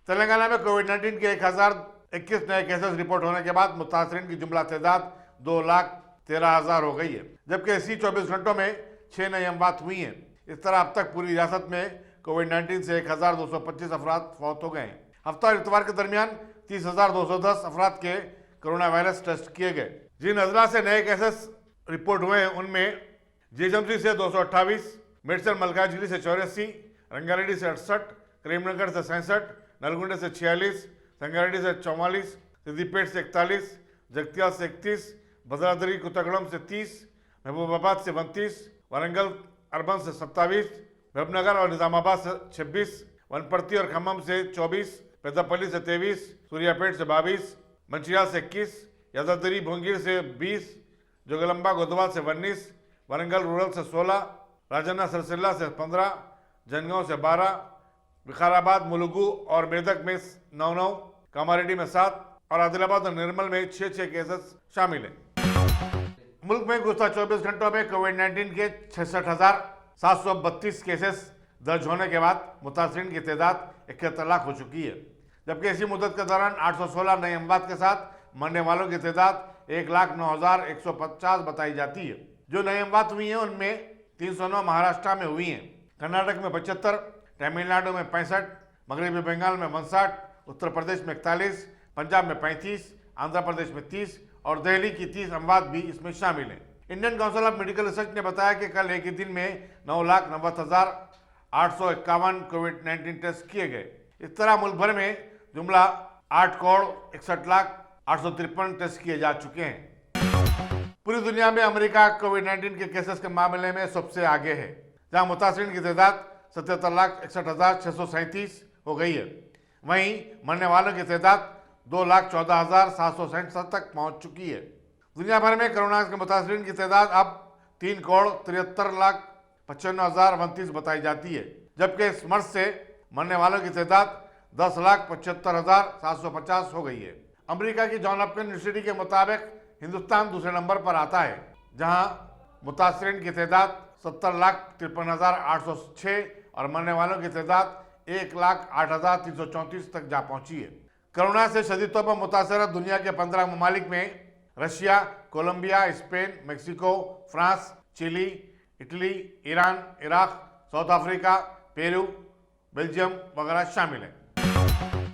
तेलंगाना में कोविड-19 के 1021 नए केसेस रिपोर्ट होने के बाद मुतासरीन की जुमला तादाद 2,13,000 हो गई है, जबकि इसी 24 घंटों में 6 नई अमवात हुई हैं। इस तरह अब तक पूरी रियासत में कोविड-19 से 1,225 अफराद फौत हो गए हैं। हफ्ता और इतवार के दरमियान 30,210 अफराद के कोरोना वायरस टेस्ट किए गए। जिन अजला से नए केसेस रिपोर्ट हुए हैं उनमें जीएमसी से 228, मेडसल मलकाजगिरी से 84, रंगारेड्डी से 68, करीमनगर से 67, नलगुंडे से 46, संगारेड्डी से 44, सिद्दीपेट से 41, जगतियाल से 31, भद्राद्री कुतगड़म से 30, महबूबाबाद से 32, वारंगल अर्बन से 27, महबूबनगर और निजामाबाद से 26, वनपर्ती और खम्मम से 24, पेद्दापल्ली से 23, सूर्यापेट से 22, मंचिर्याल से 21, यादाद्री भोंगीर से 20, जोगलंबा गोदवाल से 19, वारंगल रूरल से 16, राजन्ना सरसिल्ला से 15, जनगांव से 12, विकाराबाद, मुलुगु और मेदक में 9-9, कामारेड्डी में 7 और आदिलाबाद और निर्मल में 6-6 केसेस शामिल हैं। मुल्क में गुज़श्ता 24 घंटों में कोविड-19 के 66,732 केसेस दर्ज होने के बाद मुतासरीन की तादाद 71 लाख हो चुकी है, जबकि इसी मुद्दत के दौरान 816 नए अमवात के साथ मरने वालों की तादाद 1,09,150 बताई जाती है। जो नई अमवात हुई हैं उनमें 309 महाराष्ट्र में हुई हैं, कर्नाटक में 75, तमिलनाडु में 65, मगरबी बंगाल में 59, उत्तर प्रदेश में 41, पंजाब में 35, आंध्र प्रदेश में 30 और दिल्ली की 30 अमवात भी इसमें शामिल हैं। Indian council of medical research ने बताया कि कल एक ही दिन में 9,90,851 कोविड-19 टेस्ट किए गए। इस तरह मुल्क भर में जुमला 8,61,08,853 टेस्ट किए जा चुके हैं। पूरी दुनिया में अमेरिका कोविड-19 के केसेस के मामले में सबसे आगे है, जहां मुतासरीन की तादाद 77,61,637 हो गई है। वहीं मरने वालों की तादाद 2,14,767 तक पहुंच चुकी है। दुनिया भर में कोरोना के मुतासरीन की तादाद अब 3,73,95,029 बताई जाती है, जबकि इस मर्ज से मरने वालों की तादाद 10,75,750 हो गई है। अमेरिका की जॉन हॉपकिंस यूनिवर्सिटी के मुताबिक हिंदुस्तान दूसरे नंबर पर आता है, जहां मुतासरीन की तादाद 70,53,806 और मरने वालों की तादाद 1,08,334 तक जा पहुंची है। कोरोना से शदीद तौर पर मुतासर दुनिया के 15 ममालिक में Russia, Colombia, Spain, Mexico, France, Chile, Italy, Iran, Iraq, South Africa, Peru, Belgium वगैरह शामिल हैं।